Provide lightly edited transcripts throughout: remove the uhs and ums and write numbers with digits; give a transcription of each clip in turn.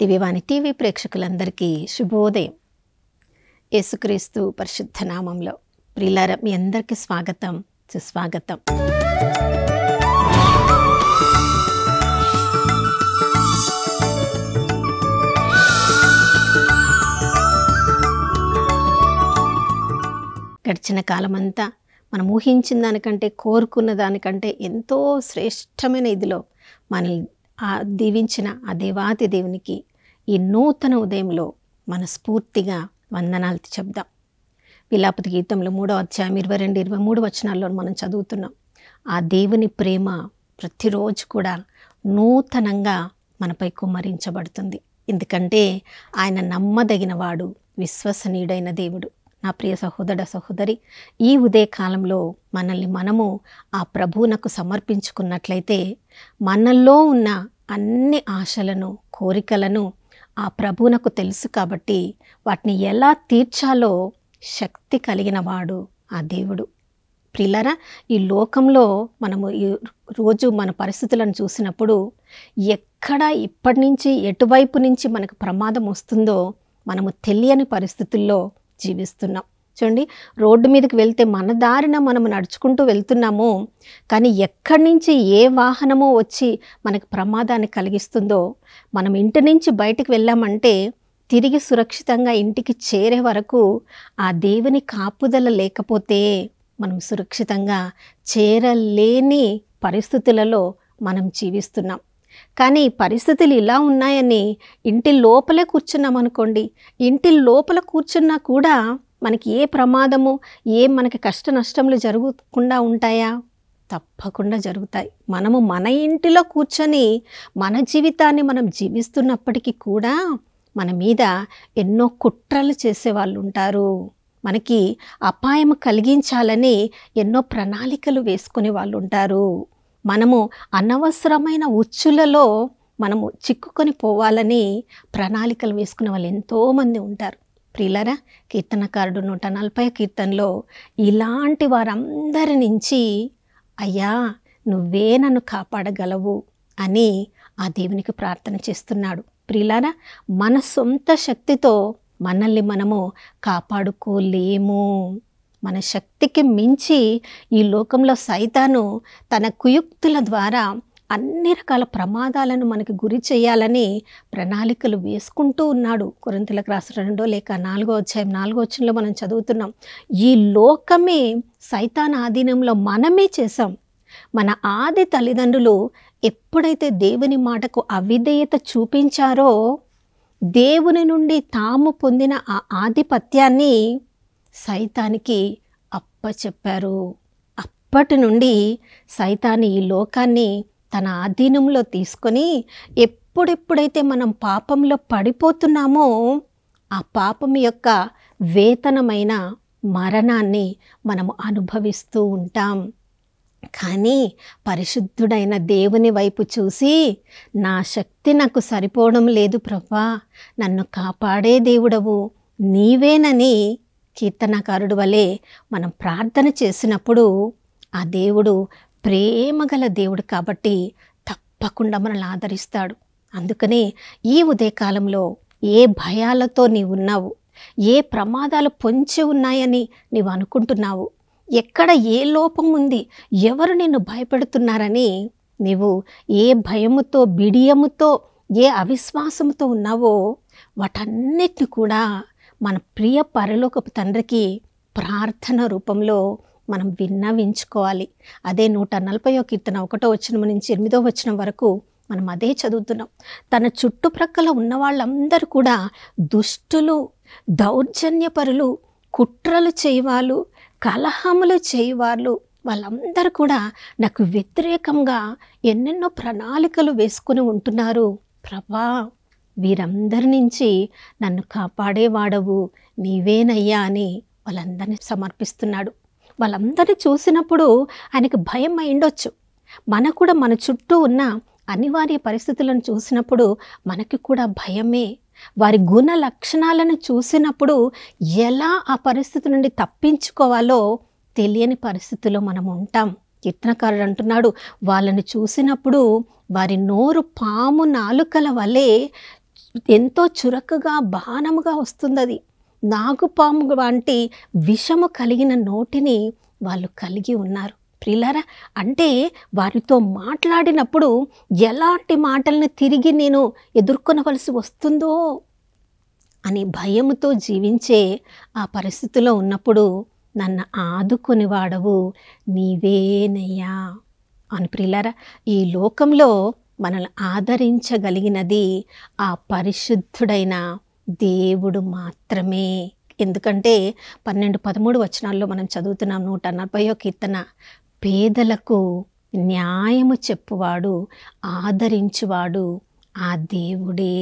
దివ్యవాణి TV ప్రేక్షకులందరికీ శుభోదయం. యేసుక్రీస్తు పరిశుద్ధ నామంలో ప్రియులారా, మీ అందరికీ స్వాగతం, సుస్వాగతం. గడిచిన కాలమంతా మనం ఊహించిన దానికంటే, కోరుకున్న దానికంటే ఎంతో శ్రేష్టమైన ఇదిలో మనల్ని దీవించిన ఆ దేవాది దేవునికి ఈ నూతన ఉదయంలో మనస్ఫూర్తిగా వందనాలు చెప్దాం. విలాపతి గీతంలో 3వ అధ్యాయం 22-23 వచనాల్లో మనం చదువుతున్నాం. ఆ దేవుని ప్రేమ ప్రతిరోజు కూడా నూతనంగా మనపై కుమ్మరించబడుతుంది. ఎందుకంటే ఆయన నమ్మదగిన వాడు, విశ్వసనీయుడైన దేవుడు. నా ప్రియ సహోదర సహోదరి, ఈ ఉదయకాలంలో మనల్ని మనము ఆ ప్రభువునకు సమర్పించుకున్నట్లయితే మనల్లో ఉన్న అన్ని ఆశలను, కోరికలను ఆ ప్రభువునకు తెలుసు కాబట్టి వాటిని ఎలా తీర్చాలో శక్తి కలిగిన వాడు ఆ దేవుడు. ప్రియులారా, ఈ లోకంలో మనము ఈ రోజు మన పరిస్థితులను చూసినప్పుడు ఎక్కడ ఇప్పటి నుంచి ఎటువైపు నుంచి మనకు ప్రమాదం వస్తుందో మనము తెలియని పరిస్థితుల్లో జీవిస్తున్నాం. చూడండి, రోడ్డు మీదకి వెళ్తే మన దారిన మనం నడుచుకుంటూ వెళ్తున్నాము, కానీ ఎక్కడి నుంచి ఏ వాహనమో వచ్చి మనకు ప్రమాదాన్ని కలిగిస్తుందో, మనం ఇంటి నుంచి బయటకు వెళ్ళామంటే తిరిగి సురక్షితంగా ఇంటికి చేరే వరకు ఆ దేవుని కాపుదల లేకపోతే మనం సురక్షితంగా చేరలేని పరిస్థితులలో మనం జీవిస్తున్నాం. కానీ పరిస్థితులు ఇలా ఉన్నాయని ఇంటి లోపలే కూర్చున్నాం అనుకోండి, ఇంటి లోపల కూర్చున్నా కూడా మనకి ఏ ప్రమాదము, మనకి కష్ట నష్టములు జరగకుండా ఉంటాయా? తప్పకుండా జరుగుతాయి. మనము మన ఇంటిలో కూర్చొని మన జీవితాన్ని మనం జీవిస్తున్నప్పటికీ కూడా మన మీద ఎన్నో కుట్రలు చేసేవాళ్ళు ఉంటారు. మనకి అపాయం కలిగించాలని ఎన్నో ప్రణాళికలు వేసుకునే వాళ్ళు ఉంటారు. మనము అనవసరమైన ఉచ్చులలో మనము చిక్కుకొని పోవాలని ప్రణాళికలు వేసుకునే వాళ్ళు ఎంతోమంది ఉంటారు. ప్రియులారా, కీర్తనకారుడు 140వ కీర్తనలో ఇలాంటి వారందరి నుంచి అయ్యా నువ్వే నన్ను కాపాడగలవు అని ఆ దేవునికి ప్రార్థన చేస్తున్నాడు. ప్రియులారా, మన సొంత శక్తితో మనల్ని మనము కాపాడుకోలేము. మన శక్తికి మించి ఈ లోకంలో సైతాను తన కుయుక్తుల ద్వారా అన్ని రకాల ప్రమాదాలను మనకి గురి చేయాలని ప్రణాళికలు వేసుకుంటూ ఉన్నాడు. కొరింథీయులకు రాసిన 2 లేక 4వ అధ్యాయం 4వ వచనంలో మనం చదువుతున్నాం. ఈ లోకమే సైతాను ఆధీనంలో మనమే చేశాం. మన ఆది తల్లిదండ్రులు ఎప్పుడైతే దేవుని మాటకు అవిధేయత చూపించారో దేవుని నుండి తాము పొందిన ఆ ఆధిపత్యాన్ని సైతానికి అప్పచెప్పారు. అప్పటి నుండి సైతాను ఈ లోకాన్ని తన ఆధీనంలో తీసుకొని ఎప్పుడెప్పుడైతే మనం పాపంలో పడిపోతున్నామో ఆ పాపం యొక్క వేతనమైన మరణాన్ని మనము అనుభవిస్తూ ఉంటాం. కానీ పరిశుద్ధుడైన దేవుని వైపు చూసి నా శక్తి నాకు సరిపోవడం లేదు ప్రభా, నన్ను కాపాడే దేవుడవు నీవేనని కీర్తనకారుడు వలె మనం ప్రార్థన చేసినప్పుడు ఆ దేవుడు ప్రేమగల దేవుడు కాబట్టి తప్పకుండా మనల్ని ఆదరిస్తాడు. అందుకనే ఈ ఉదయకాలంలో ఏ భయాలతో నీవు ఉన్నావు, ఏ ప్రమాదాలు పొంచి ఉన్నాయని నీవు అనుకుంటున్నావు, ఎక్కడ ఏ లోపం ఉంది, ఎవరు నిన్ను భయపెడుతున్నారని నీవు ఏ భయముతో, బిడియముతో, ఏ అవిశ్వాసంతో ఉన్నావో వాటన్నిటిని కూడా మన ప్రియ పరలోకపు తండ్రికి ప్రార్థన రూపంలో మనం విన్నవించుకోవాలి. అదే 140వ కీర్తన 1వ వచనం నుంచి 8వ వచనం వరకు మనం అదే చదువుతున్నాం. తన చుట్టుప్రక్కల ఉన్న వాళ్ళందరూ కూడా దుష్టులు, దౌర్జన్యపరులు, కుట్రలు చేయవాళ్ళు, కలహములు చేయవాళ్ళు, వాళ్ళందరూ కూడా నాకు వ్యతిరేకంగా ఎన్నెన్నో ప్రణాళికలు వేసుకుని ఉంటున్నారు. ప్రభా, వీరందరి నుంచి నన్ను కాపాడేవాడవు నీవేనయ్యా అని వాళ్ళందరినీ సమర్పిస్తున్నాడు. వాళ్ళందరినీ చూసినప్పుడు ఆయనకు భయం అయిండొచ్చు. మనకు కూడా మన చుట్టూ ఉన్న అనివార్య పరిస్థితులను చూసినప్పుడు మనకి కూడా భయమే. వారి గుణ లక్షణాలను చూసినప్పుడు ఎలా ఆ పరిస్థితి నుండి తప్పించుకోవాలో తెలియని పరిస్థితిలో మనం ఉంటాం. కీర్తనకారుడు అంటున్నాడు, వాళ్ళని చూసినప్పుడు వారి నోరు పాము నాలుకల వలె ఎంతో చురకగా బాణముగా వస్తుందది. నాగుపాము వంటి విషము కలిగిన నోటిని వాళ్ళు కలిగి ఉన్నారు. ప్రియులారా, అంటే వారితో మాట్లాడినప్పుడు ఎలాంటి మాటలను తిరిగి నేను ఎదుర్కొనవలసి వస్తుందో అని భయముతో జీవించే ఆ పరిస్థితిలో ఉన్నప్పుడు నన్ను ఆదుకొని వాడవు నీవేనయ్యా అని. ప్రియులారా, ఈ లోకంలో మనల్ని ఆదరించగలిగినది ఆ పరిశుద్ధుడైన దేవుడు మాత్రమే. ఎందుకంటే 12-13 వచనాల్లో మనం చదువుతున్నాం. 140వ కీర్తన, పేదలకు న్యాయము చెప్పువాడు ఆదరించువాడు ఆ దేవుడే.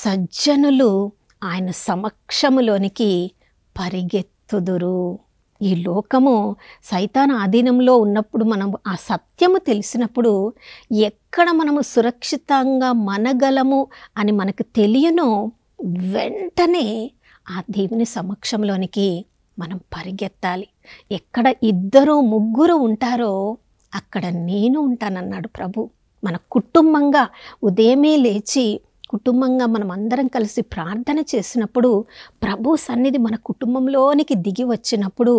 సజ్జనులు ఆయన సమక్షములోనికి పరిగెత్తుదురు. ఈ లోకము సైతాను ఆధీనంలో ఉన్నప్పుడు మనం ఆ సత్యము తెలిసినప్పుడు ఎక్కడ మనము సురక్షితంగా మనగలము అని మనకు తెలియనో వెంటనే ఆ దేవుని సమక్షంలోనికి మనం పరిగెత్తాలి. ఎక్కడ 2-3 ఉంటారో అక్కడ నేను ఉంటానన్నాడు ప్రభు. మన కుటుంబంగా ఉదయమే లేచి కుటుంబంగా మనం అందరం కలిసి ప్రార్థన చేసినప్పుడు ప్రభు సన్నిధి మన కుటుంబంలోనికి దిగి వచ్చినప్పుడు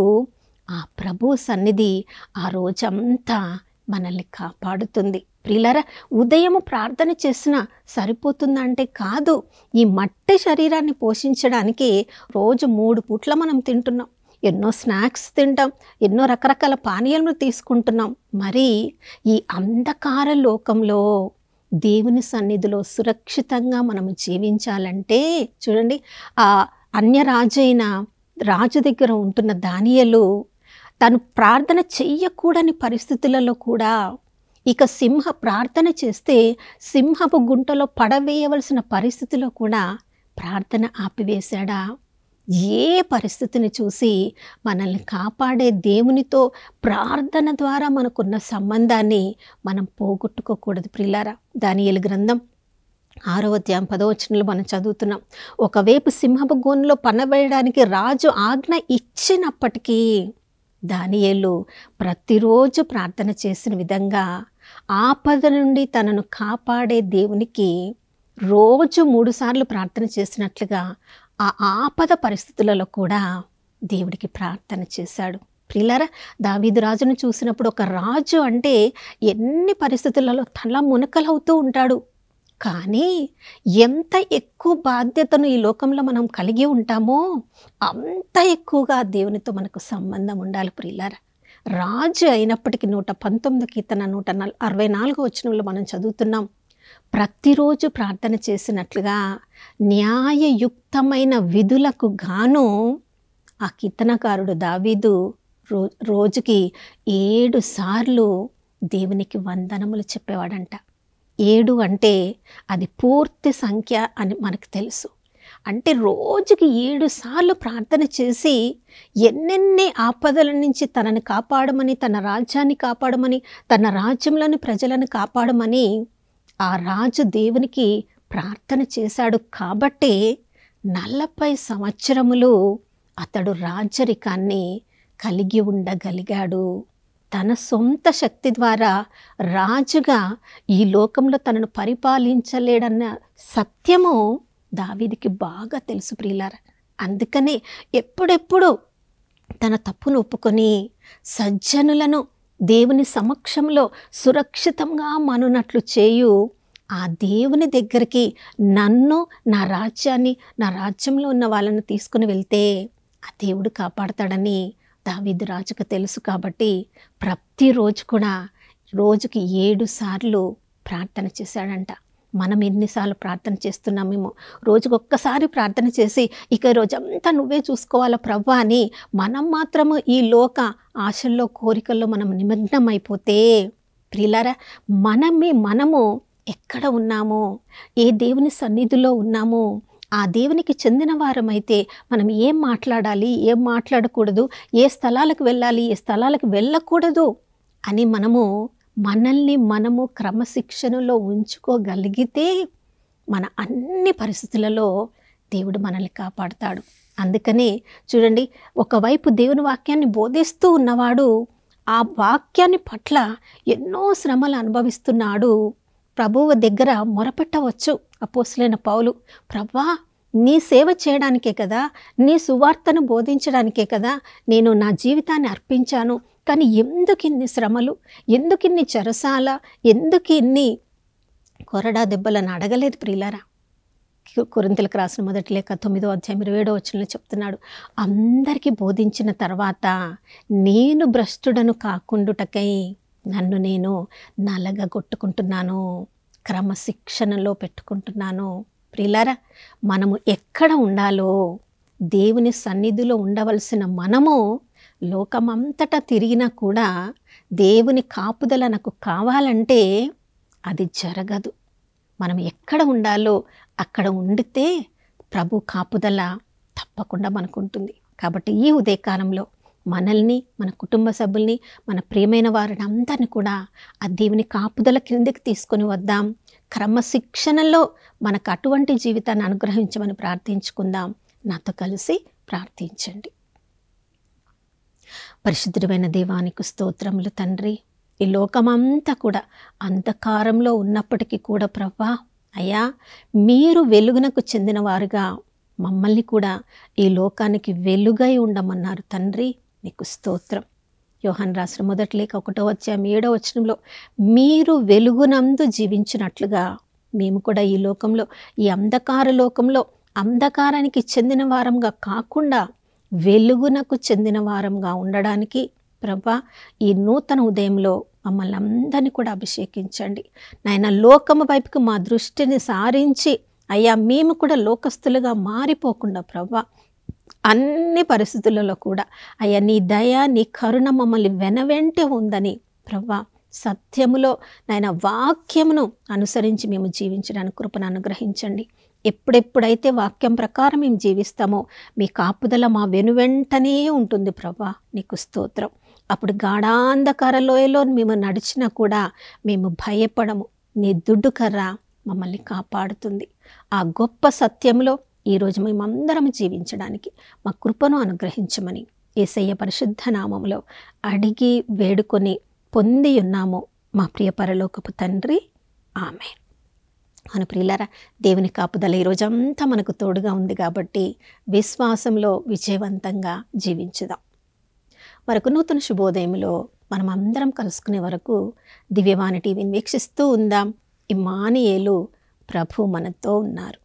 ఆ ప్రభు సన్నిధి ఆ రోజంతా మనల్ని కాపాడుతుంది. ప్రియులారా, ఉదయం ప్రార్థన చేసినా సరిపోతుందంటే కాదు. ఈ మట్టి శరీరాన్ని పోషించడానికి రోజు 3 పూట్ల మనం తింటున్నాం, ఎన్నో స్నాక్స్ తింటాం, ఎన్నో రకరకాల పానీయాలను తీసుకుంటున్నాం. మరి ఈ అంధకార లోకంలో దేవుని సన్నిధిలో సురక్షితంగా మనం జీవించాలంటే చూడండి, ఆ అన్యరాజైన రాజు దగ్గర ఉంటున్న దానియేలు తను ప్రార్థన చెయ్యకూడని పరిస్థితులలో కూడా, ఇక ప్రార్థన చేస్తే సింహపు గుంటలో పడవేయవలసిన పరిస్థితిలో కూడా ప్రార్థన ఆపివేశాడా? ఏ పరిస్థితిని చూసి మనల్ని కాపాడే దేవునితో ప్రార్థన ద్వారా మనకున్న సంబంధాన్ని మనం పోగొట్టుకోకూడదు. ప్రియులారా, దానియేలు గ్రంథం 6వ అధ్యాయం 10వ వచనంలో మనం చదువుతున్నాం. ఒకవైపు సింహపు గోనులో పనవేయడానికి రాజు ఆజ్ఞ ఇచ్చినప్పటికీ దానియేలు ప్రతిరోజు ప్రార్థన చేసిన విధంగా ఆపద నుండి తనను కాపాడే దేవునికి రోజు 3 సార్లు ప్రార్థన చేసినట్లుగా ఆ ఆపద పరిస్థితులలో కూడా దేవుడికి ప్రార్థన చేశాడు. ప్రియులారా, దావీదు రాజును చూసినప్పుడు ఒక రాజు అంటే ఎన్ని పరిస్థితులలో తల మునకలవుతూ ఉంటాడు. కానీ ఎంత ఎక్కువ బాధ్యతను ఈ లోకంలో మనం కలిగి ఉంటామో అంత ఎక్కువగా దేవునితో మనకు సంబంధం ఉండాలి. ప్రియులారా, రాజు అయినప్పటికీ 119 కీర్తన 164వ వచనంలో మనం చదువుతున్నాం. ప్రతిరోజు ప్రార్థన చేసినట్లుగా న్యాయయుక్తమైన విధులకు గాను ఆ కీర్తనకారుడు దావీదు రోజుకి 7 సార్లు దేవునికి వందనములు చెప్పేవాడంట. 7 అంటే అది పూర్తి సంఖ్య అని మనకు తెలుసు. అంటే రోజుకి 7 సార్లు ప్రార్థన చేసి ఎన్నెన్ని ఆపదల నుంచి తనని కాపాడమని, తన రాజ్యాన్ని కాపాడమని, తన రాజ్యంలోని ప్రజలను కాపాడమని ఆ రాజు దేవునికి ప్రార్థన చేశాడు. కాబట్టి 40 సంవత్సరములు అతడు రాజరికాన్ని కలిగి ఉండగలిగాడు. తన సొంత శక్తి ద్వారా రాజుగా ఈ లోకంలో తనను పరిపాలించలేడన్న సత్యము దావీదుకి బాగా తెలుసు. ప్రియులారా, అందుకనే ఎప్పుడెప్పుడు తన తప్పును ఒప్పుకొని సజ్జనులను దేవుని సమక్షంలో సురక్షితంగా మనునట్లు చేయు ఆ దేవుని దగ్గరికి నన్ను, నా రాజ్యాన్ని, నా రాజ్యంలో ఉన్న వాళ్ళని తీసుకుని వెళ్తే ఆ దేవుడు కాపాడతాడని దావీదు రాజుకు తెలుసు. కాబట్టి ప్రతిరోజు కూడా రోజుకి 7 సార్లు ప్రార్థన చేశాడంట. మనం ఎన్నిసార్లు ప్రార్థన చేస్తున్నామేమో. రోజుకొక్కసారి ప్రార్థన చేసి ఇక రోజంతా నువ్వే చూసుకోవాలా ప్రభా అని మనం మాత్రము ఈ లోక ఆశల్లో కోరికల్లో మనం నిమగ్నం అయిపోతే ప్రియులారా, మనము ఎక్కడ ఉన్నామో, ఏ దేవుని సన్నిధిలో ఉన్నామో, ఆ దేవునికి చెందిన వారమైతే మనం ఏం మాట్లాడాలి, ఏం మాట్లాడకూడదు, ఏ స్థలాలకు వెళ్ళాలి, ఏ స్థలాలకు వెళ్ళకూడదు అని మనము క్రమశిక్షణలో ఉంచుకోగలిగితే మన అన్ని పరిస్థితులలో దేవుడు మనల్ని కాపాడుతాడు. అందుకనే చూడండి, ఒకవైపు దేవుని వాక్యాన్ని బోధిస్తూ ఉన్నవాడు ఆ వాక్యాన్ని పట్ల ఎన్నో శ్రమలు అనుభవిస్తున్నాడు. ప్రభువు దగ్గర మొరపెట్టవచ్చు. అపోస్తలుడైన పౌలు, ప్రభా నీ సేవ చేయడానికే కదా, నీ సువార్తను బోధించడానికే కదా నేను నా జీవితాన్ని అర్పించాను. కానీ ఎందుకు ఇన్ని శ్రమలు, ఎందుకు ఇన్ని చెరసాల, ఎందుకు ఇన్ని కొరడా దెబ్బలను అడగలేదు ప్రియులారా. కొరింథీయులకు రాసిన మొదటి లేఖ 9వ అధ్యాయం 27వ వచనంలో చెప్తున్నాడు, అందరికీ బోధించిన తర్వాత నేను భ్రష్టుడను కాకుండుటకై నన్ను నేను నలగగొట్టుకుంటున్నాను, క్రమశిక్షణలో పెట్టుకుంటున్నాను. ప్రియులారా, మనము ఎక్కడ ఉండాలో, దేవుని సన్నిధిలో ఉండవలసిన మనము లోకమంతటా తిరిగినా కూడా దేవుని కాపుదల నాకు కావాలంటే అది జరగదు. మనం ఎక్కడ ఉండాలో అక్కడ ఉండితే ప్రభు కాపుదల తప్పకుండా మనకు ఉంటుంది. కాబట్టి ఈ ఉదయకాలంలో మనల్ని, మన కుటుంబ సభ్యుల్ని, మన ప్రియమైన వారిని అందరినీ కూడా ఆ దేవుని కాపుదల క్రిందకి తీసుకొని వద్దాం. క్రమశిక్షణలో మనకు అటువంటి జీవితాన్ని అనుగ్రహించమని ప్రార్థించుకుందాం. నాతో కలిసి ప్రార్థించండి. పరిశుద్ధుడైన దేవానికి స్తోత్రములు తండ్రి. ఈ లోకమంతా కూడా అంధకారంలో ఉన్నప్పటికీ కూడా ప్రభా, అయ్యా మీరు వెలుగునకు చెందిన వారుగా మమ్మల్ని కూడా ఈ లోకానికి వెలుగై ఉండమన్నారు తండ్రి. నీకు స్తోత్రం. యోహాను రాసిన మొదటి లేఖ 1వ అధ్యాయం 7వ వచనంలో, మీరు వెలుగునందు జీవించినట్లుగా మేము కూడా ఈ లోకంలో, ఈ అంధకార లోకంలో అంధకారానికి చెందిన వారంగా కాకుండా వెలుగునకు చెందిన వారంగా ఉండడానికి ప్రభా ఈ నూతన ఉదయంలో మమ్మల్ని అందరినీ కూడా అభిషేకించండి. నాయన లోకము వైపుకి మా దృష్టిని సారించి అయ్యా మేము కూడా లోకస్తులుగా మారిపోకుండా ప్రభా అన్ని పరిస్థితులలో కూడా అయ్యా నీ దయ, నీ కరుణ మమ్మల్ని వెనవెంటే ఉందని ప్రభా సత్యములో నాయన వాక్యమును అనుసరించి మేము జీవించడానికి కృపను అనుగ్రహించండి. ఎప్పుడెప్పుడైతే వాక్యం ప్రకారం మేము జీవిస్తామో మీ కాపుదల మా వెనువెంటనే ఉంటుంది ప్రభా. నీకు స్తోత్రం. అప్పుడు గాఢాంధకార లోయలో మేము నడిచినా కూడా మేము భయపడము. నీ దుడ్డు కర్ర మమ్మల్ని కాపాడుతుంది. ఆ గొప్ప సత్యంలో ఈరోజు మేమందరం జీవించడానికి మా కృపను అనుగ్రహించమని యేసయ్య పరిశుద్ధ నామములో అడిగి వేడుకొని పొంది ఉన్నాము మా ప్రియ పరలోకపు తండ్రి. ఆమేన్. మన ప్రియులారా, దేవుని కాపుదల ఈరోజంతా మనకు తోడుగా ఉంది కాబట్టి విశ్వాసంలో విజయవంతంగా జీవించుదాం. మరొక నూతన శుభోదయంలో మనం అందరం కలుసుకునే వరకు దివ్యవాణి టీవీని వీక్షిస్తూ ఉందాం. ఇమ్మానుయేలు, ప్రభు మనతో ఉన్నారు.